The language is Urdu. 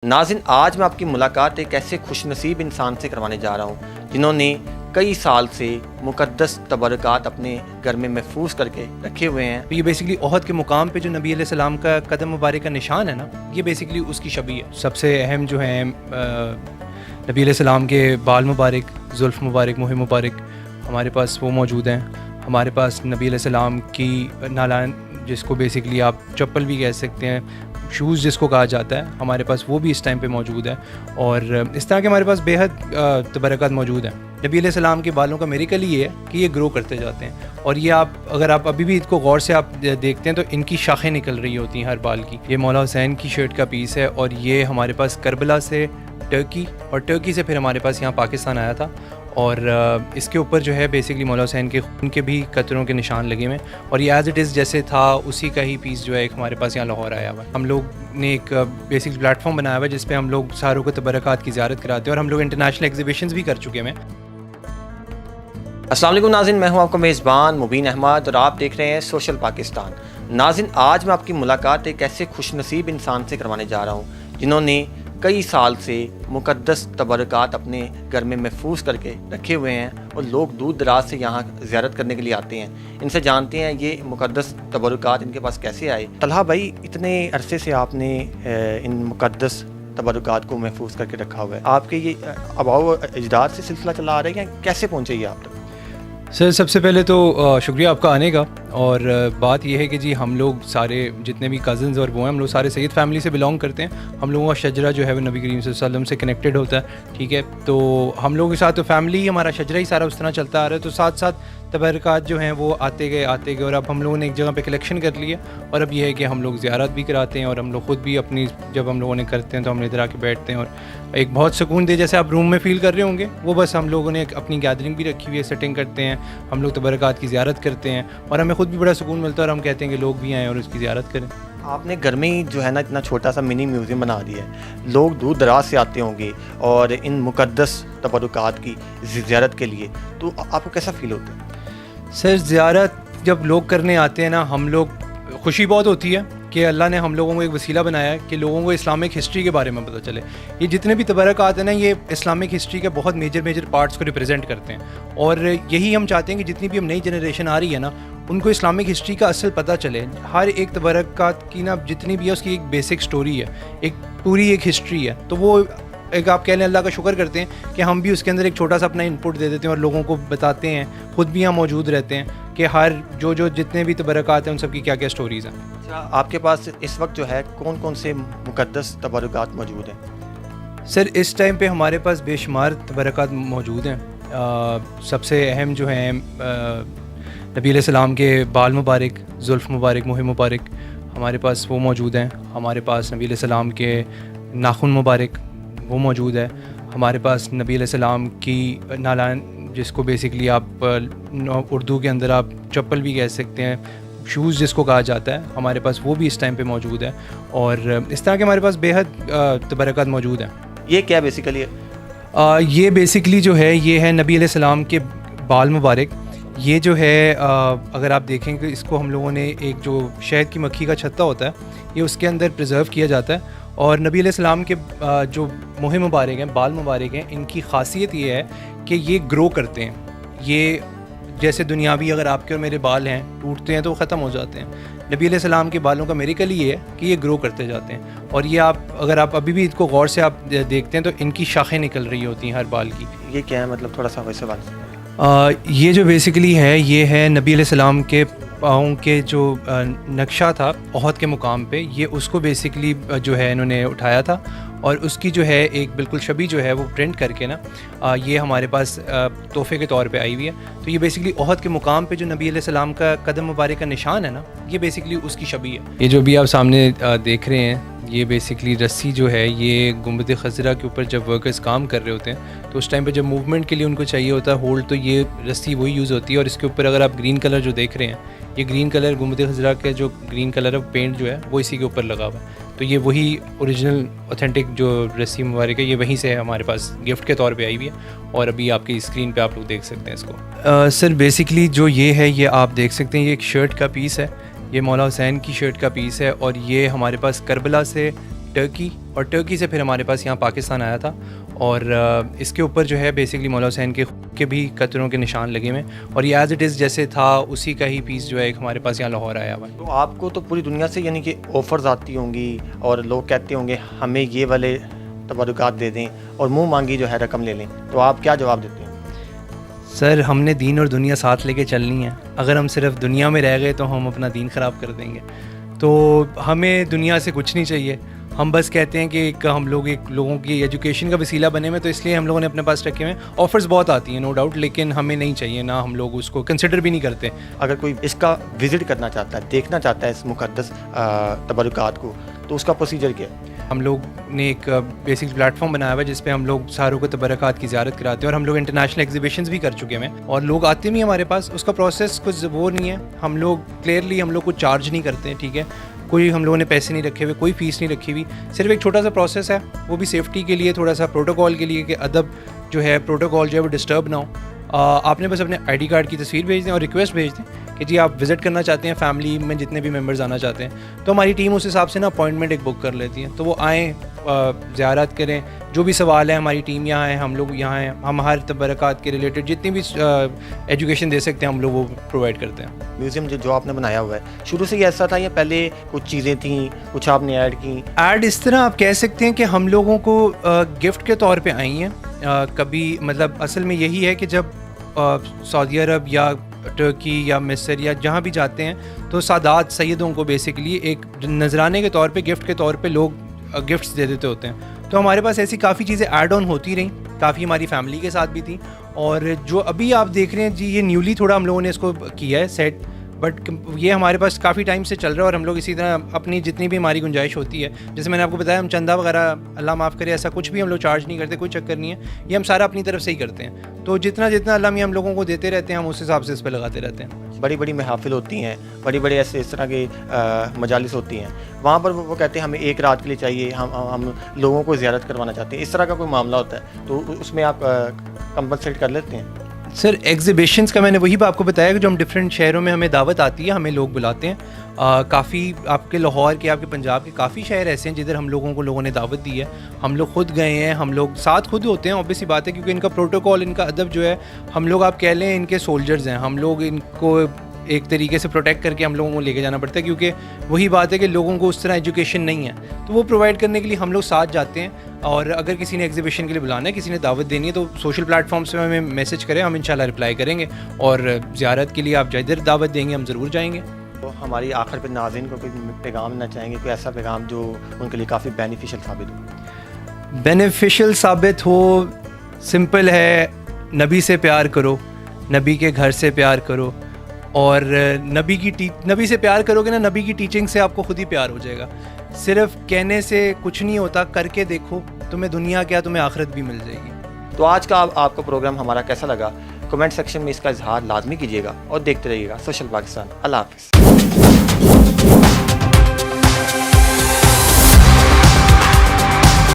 ناظرین، آج میں آپ کی ملاقات ایک ایسے خوش نصیب انسان سے کروانے جا رہا ہوں جنہوں نے کئی سال سے مقدس تبرکات اپنے گھر میں محفوظ کر کے رکھے ہوئے ہیں۔ یہ بیسیکلی احد کے مقام پہ جو نبی علیہ السلام کا قدم مبارک کا نشان ہے نا، یہ بیسیکلی اس کی شبیہ ہے۔ سب سے اہم جو ہیں نبی علیہ السلام کے بال مبارک، زلف مبارک، منہ مبارک ہمارے پاس وہ موجود ہیں۔ ہمارے پاس نبی علیہ السلام کی نالان، جس کو بیسیکلی آپ چپل بھی کہہ سکتے ہیں، شوز جس کو کہا جاتا ہے، ہمارے پاس وہ بھی اس ٹائم پہ موجود ہے۔ اور اس طرح کے ہمارے پاس بے حد تبرکات موجود ہیں۔ نبی علیہ السلام کے بالوں کا میریکل یہ ہے کہ یہ گرو کرتے جاتے ہیں، اور یہ اگر آپ ابھی بھی اس کو غور سے آپ دیکھتے ہیں تو ان کی شاخیں نکل رہی ہوتی ہیں ہر بال کی۔ یہ مولا حسین کی شرٹ کا پیس ہے، اور یہ ہمارے پاس کربلا سے ٹرکی، اور ٹرکی سے پھر ہمارے پاس یہاں پاکستان آیا تھا، اور اس کے اوپر جو ہے بیسکلی مولا حسین کے خون کے بھی قطروں کے نشان لگے ہوئے ہیں، اور یہ ایز اٹ از جیسے تھا اسی کا ہی پیس جو ہے ایک ہمارے پاس یہاں لاہور آیا ہوا ہے۔ ہم لوگ نے ایک بیسک پلیٹ فارم بنایا ہوا ہے جس پہ ہم لوگ ساروں کو تبرکات کی زیارت کراتے ہیں، اور ہم لوگ انٹرنیشنل ایگزیبیشنز بھی کر چکے ہیں۔ السلام علیکم ناظرین، میں ہوں آپ کا میزبان مبین احمد، اور آپ دیکھ رہے ہیں سوشل پاکستان۔ ناظرین، آج میں آپ کی ملاقات ایک ایسے خوش نصیب انسان سے کروانے جا رہا ہوں جنہوں نے کئی سال سے مقدس تبرکات اپنے گھر میں محفوظ کر کے رکھے ہوئے ہیں، اور لوگ دور دراز سے یہاں زیارت کرنے کے لیے آتے ہیں۔ ان سے جانتے ہیں یہ مقدس تبرکات ان کے پاس کیسے آئے۔ طلحہ بھائی، اتنے عرصے سے آپ نے ان مقدس تبرکات کو محفوظ کر کے رکھا ہوا ہے، آپ کے یہ آباء و اجداد سے سلسلہ چلا آ رہا ہے یا کیسے پہنچے یہ آپ تک؟ سر، سب سے پہلے تو شکریہ آپ کا آنے کا، اور بات یہ ہے کہ جی ہم لوگ سارے جتنے بھی کزنز اور وہ ہیں، ہم لوگ سارے سید فیملی سے بلانگ کرتے ہیں۔ ہم لوگوں کا شجرہ جو ہے وہ نبی کریم صلی اللہ علیہ وسلم سے کنیکٹڈ ہوتا ہے، ٹھیک ہے۔ تو ہم لوگوں کے ساتھ تو فیملی ہی، ہمارا شجرہ ہی سارا اس طرح چلتا آ رہا ہے، تو ساتھ ساتھ تبرکات جو ہیں وہ آتے گئے، اور اب ہم لوگوں نے ایک جگہ پہ کلیکشن کر لی ہے، اور اب یہ ہے کہ ہم لوگ زیارت بھی کراتے ہیں، اور ہم لوگ خود بھی اپنی جب ہم لوگوں نے کرتے ہیں تو ہم ادھر آ کے بیٹھتے ہیں، اور ایک بہت سکون دے جیسے آپ روم میں فیل کر رہے ہوں گے، وہ بس ہم لوگوں نے اپنی گیدرنگ بھی رکھی ہوئی ہے، سیٹنگ کرتے ہیں، ہم لوگ تبرکات کی زیارت کرتے ہیں، اور ہمیں خود بھی بڑا سکون ملتا ہے، اور ہم کہتے ہیں کہ لوگ بھی آئیں اور اس کی زیارت کریں۔ آپ نے گھر میں ہی جو ہے نا اتنا چھوٹا سا منی میوزیم بنا دیا ہے، لوگ دور دراز سے آتے ہوں گے اور ان مقدس تبرکات کی زیارت کے لیے، تو آپ کو کیسا فیل ہوتا ہے؟ سر، زیارت جب لوگ کرنے آتے ہیں نا، ہم لوگ خوشی بہت ہوتی ہے کہ اللہ نے ہم لوگوں کو ایک وسیلہ بنایا ہے کہ لوگوں کو اسلامک ہسٹری کے بارے میں پتہ چلے۔ یہ جتنے بھی تبرکات ہیں نا، یہ اسلامک ہسٹری کے بہت میجر پارٹس کو ریپرزینٹ کرتے ہیں، اور یہی ہم چاہتے ہیں کہ جتنی بھی ہم نئی جنریشن آ رہی ہے نا، ان کو اسلامک ہسٹری کا اصل پتہ چلے۔ ہر ایک تبرکات کی نا جتنی بھی ہے اس کی ایک بیسک سٹوری ہے، ایک پوری ایک ہسٹری ہے، تو وہ ایک آپ کہہ لیں اللہ کا شکر کرتے ہیں کہ ہم بھی اس کے اندر ایک چھوٹا سا اپنا انپٹ دے دیتے ہیں، اور لوگوں کو بتاتے ہیں، خود بھی یہاں موجود رہتے ہیں کہ ہر جو جتنے بھی تبرکات ہیں ان سب کی کیا کیا سٹوریز ہیں۔ اچھا، آپ کے پاس اس وقت جو ہے کون کون سے مقدس تبرکات موجود ہیں؟ سر، اس ٹائم پہ ہمارے پاس بے شمار تبرکات موجود ہیں۔ سب سے اہم جو ہیں نبی علیہ السلام کے بال مبارک، زلف مبارک، منہ مبارک ہمارے پاس وہ موجود ہیں۔ ہمارے پاس نبی علیہ السلام کے ناخن مبارک وہ موجود ہے۔ ہمارے پاس نبی علیہ السلام کی نالان، جس کو بیسکلی آپ اردو کے اندر آپ چپل بھی کہہ سکتے ہیں، شوز جس کو کہا جاتا ہے، ہمارے پاس وہ بھی اس ٹائم پہ موجود ہے، اور اس طرح کے ہمارے پاس بے حد تبرکات موجود ہیں۔ یہ کیا بیسیکلی ہے؟ یہ بیسکلی جو ہے یہ ہے نبی علیہ السلام کے بال مبارک۔ یہ جو ہے اگر آپ دیکھیں کہ اس کو ہم لوگوں نے ایک جو شہد کی مکھی کا چھتا ہوتا ہے، یہ اس کے اندر پریزرو کیا جاتا ہے، اور نبی علیہ السلام کے جو منہ مبارک ہیں، بال مبارک ہیں، ان کی خاصیت یہ ہے کہ یہ گرو کرتے ہیں۔ یہ جیسے دنیاوی اگر آپ کے اور میرے بال ہیں، ٹوٹتے ہیں تو وہ ختم ہو جاتے ہیں، نبی علیہ السلام کے بالوں کا میریکل یہ ہے کہ یہ گرو کرتے جاتے ہیں، اور یہ اگر آپ ابھی بھی اس کو غور سے آپ دیکھتے ہیں تو ان کی شاخیں نکل رہی ہوتی ہیں ہر بال کی۔ یہ کیا ہے، مطلب تھوڑا سا ویسے بات؟ یہ جو بیسیکلی ہے یہ ہے نبی علیہ السلام کے پاؤں کے جو نقشہ تھا احد کے مقام پہ، یہ اس کو بیسیکلی جو ہے انہوں نے اٹھایا تھا، اور اس کی جو ہے ایک بالکل شبیہ جو ہے وہ پرنٹ کر کے نا یہ ہمارے پاس تحفے کے طور پہ آئی ہوئی ہے۔ تو یہ بیسیکلی احد کے مقام پہ جو نبی علیہ السلام کا قدم مبارک کا نشان ہے نا، یہ بیسیکلی اس کی شبیہ ہے۔ یہ جو بھی آپ سامنے دیکھ رہے ہیں، یہ بیسیکلی رسی جو ہے، یہ گنبد خضرا کے اوپر جب ورکرز کام کر رہے ہوتے ہیں تو اس ٹائم پہ جب موومنٹ کے لیے ان کو چاہیے ہوتا ہے ہولڈ، تو یہ رسی وہی یوز ہوتی ہے، اور اس کے اوپر اگر آپ گرین کلر جو دیکھ رہے ہیں، یہ گرین کلر گنبد خضرا کے جو گرین کلر ہے پینٹ جو ہے وہ اسی کے اوپر لگا ہوا ہے، تو یہ وہی اوریجنل اوتھینٹک جو رسی مبارک ہے یہ وہیں سے ہمارے پاس گفٹ کے طور پہ آئی ہوئی ہے، اور ابھی آپ کی اسکرین پہ آپ لوگ دیکھ سکتے ہیں اس کو۔ سر، بیسیکلی جو یہ ہے یہ آپ دیکھ سکتے ہیں، یہ ایک شرٹ کا پیس ہے، یہ مولا حسین کی شرٹ کا پیس ہے، اور یہ ہمارے پاس کربلا سے ٹرکی اور ٹرکی سے پھر ہمارے پاس یہاں پاکستان آیا تھا. اور اس کے اوپر جو ہے بیسکلی مولا حسین کے بھی قطروں کے نشان لگے ہوئے ہیں, اور یہ ایز اٹ از جیسے تھا اسی کا ہی پیس جو ہے ایک ہمارے پاس یہاں لاہور آیا ہوا ہے. تو آپ کو تو پوری دنیا سے یعنی کہ آفرز آتی ہوں گی اور لوگ کہتے ہوں گے ہمیں یہ والے تبرکات دے دیں اور منہ مانگی جو ہے رقم لے لیں, تو آپ کیا جواب دیتے ہیں؟ سر ہم نے دین اور دنیا ساتھ لے کے چلنی ہے. اگر ہم صرف دنیا میں رہ گئے تو ہم اپنا دین خراب کر دیں گے. تو ہمیں دنیا سے کچھ نہیں چاہیے. ہم بس کہتے ہیں کہ ہم لوگوں کی ایجوکیشن کا وسیلہ بنے میں, تو اس لیے ہم لوگوں نے اپنے پاس رکھے ہوئے ہیں. آفرز بہت آتی ہیں نو ڈاؤٹ, لیکن ہمیں نہیں چاہیے, نہ ہم لوگ اس کو کنسیڈر بھی نہیں کرتے. اگر کوئی اس کا وزٹ کرنا چاہتا ہے, دیکھنا چاہتا ہے اس مقدس تبرکات کو, تو اس کا پروسیجر کیا ہے؟ ہم لوگ نے ایک بیسک پلیٹ فارم بنایا ہوا ہے جس پہ ہم لوگ ساروں کو تبرکات کی زیارت کراتے ہیں, اور ہم لوگ انٹرنیشنل ایگزیبیشنز بھی کر چکے ہیں, اور لوگ آتے بھی ہیں ہمارے پاس. اس کا پروسیس کچھ وہ نہیں ہے. ہم لوگ کلیئرلی ہم لوگ کو چارج نہیں کرتے ہیں, ٹھیک ہے. کوئی ہم لوگوں نے پیسے نہیں رکھے ہوئے, کوئی فیس نہیں رکھی ہوئی. صرف ایک چھوٹا سا پروسیس ہے, وہ بھی سیفٹی کے لیے, تھوڑا سا پروٹوکول کے لیے, کہ ادب جو ہے پروٹوکول جو ہے وہ ڈسٹرب نہ ہو. آپ نے بس اپنے آئی ڈی کارڈ کی تصویر بھیج دیں اور ریکویسٹ بھیج دیں کہ جی آپ وزٹ کرنا چاہتے ہیں, فیملی میں جتنے بھی ممبرز آنا چاہتے ہیں, تو ہماری ٹیم اس حساب سے نا اپوائنٹمنٹ ایک بک کر لیتی ہے. تو وہ آئیں, زیارت کریں, جو بھی سوال ہے ہماری ٹیم یہاں ہے, ہم لوگ یہاں ہیں, ہم ہر تبرکات کے ریلیٹڈ جتنی بھی ایجوکیشن دے سکتے ہیں ہم لوگ وہ پرووائڈ کرتے ہیں. میوزیم جو آپ نے بنایا ہوا ہے شروع سے یہ ایسا تھا یا پہلے کچھ چیزیں تھیں, کچھ آپ نے ایڈ کی؟ ایڈ اس طرح آپ کہہ سکتے ہیں کہ ہم لوگوں کو گفٹ کے طور پہ آئی ہیں. کبھی مطلب اصل میں یہی ہے کہ جب سعودی عرب یا ٹرکی یا مصر یا جہاں بھی جاتے ہیں تو سادات سیدوں کو بیسکلی ایک نذرانے کے طور پہ, گفٹ کے طور پہ لوگ گفٹس دے دیتے ہوتے ہیں. تو ہمارے پاس ایسی کافی چیزیں ایڈ آن ہوتی رہیں, کافی ہماری فیملی کے ساتھ بھی تھیں. اور جو ابھی آپ دیکھ رہے ہیں جی, یہ نیولی تھوڑا ہم لوگوں نے اس کو کیا ہے سیٹ, بٹ یہ ہمارے پاس کافی ٹائم سے چل رہا ہے. اور ہم لوگ اسی طرح اپنی جتنی بھی ہماری گنجائش ہوتی ہے, جیسے میں نے آپ کو بتایا, ہم چندہ وغیرہ اللہ معاف کرے ایسا کچھ بھی ہم لوگ چارج نہیں کرتے, کوئی چکر نہیں ہے. یہ ہم سارا اپنی طرف سے ہی کرتے ہیں. تو جتنا اللہ میاں ہم لوگوں کو دیتے رہتے ہیں, ہم اس حساب سے اس پہ لگاتے رہتے ہیں. بڑی بڑی محافل ہوتی ہیں, بڑی بڑی ایسے اس طرح کے مجالس ہوتی ہیں, وہاں پر وہ کہتے ہیں ہمیں ایک رات کے لیے چاہیے, ہم لوگوں کو زیارت کروانا چاہتے ہیں, اس طرح کا کوئی معاملہ ہوتا ہے تو اس میں آپ کمپنسیٹ کر لیتے ہیں؟ سر ایگزیبیشنس کا میں نے وہی آپ کو بتایا کہ جو ہم ڈفرینٹ شہروں میں ہمیں دعوت آتی ہے, ہمیں لوگ بلاتے ہیں. کافی آپ کے لاہور کے, آپ کے پنجاب کے کافی شہر ایسے ہیں جدھر ہم لوگوں نے دعوت دی ہے. ہم لوگ خود گئے ہیں, ہم لوگ ساتھ خود ہوتے ہیں, obvious سی بات ہے, کیونکہ ان کا پروٹوکول, ان کا ادب جو ہے, ہم لوگ آپ کہہ لیں ان کے سولجرز ہیں. ہم لوگ ان کو ایک طریقے سے پروٹیکٹ کر کے ہم لوگوں کو لے کے جانا پڑتا ہے, کیونکہ وہی بات ہے کہ لوگوں کو اس طرح ایجوکیشن نہیں ہے, تو وہ پرووائڈ کرنے کے لیے ہم لوگ ساتھ جاتے ہیں. اور اگر کسی نے ایگزیبیشن کے لیے بلانا ہے, کسی نے دعوت دینی ہے, تو سوشل پلیٹ فارمس پہ ہمیں میسج کریں, ہم انشاءاللہ رپلائی کریں گے. اور زیارت کے لیے آپ جدھر دعوت دیں گے ہم ضرور جائیں گے. تو ہماری آخر پہ ناظرین کو کوئی پیغام دینا چاہیں گے, کوئی ایسا پیغام جو ان کے لیے کافی بینیفیشل ثابت ہو؟ بینیفیشل ثابت ہو, سمپل ہے, نبی سے پیار کرو, نبی کے گھر سے پیار کرو, اور نبی سے پیار کرو گے نا, نبی کی ٹیچنگ سے آپ کو خود ہی پیار ہو جائے گا. صرف کہنے سے کچھ نہیں ہوتا, کر کے دیکھو, تمہیں دنیا کیا تمہیں آخرت بھی مل جائے گی. تو آج کا آپ کا پروگرام ہمارا کیسا لگا, کمنٹ سیکشن میں اس کا اظہار لازمی کیجیے گا, اور دیکھتے رہیے گا سوشل پاکستان. اللہ حافظ.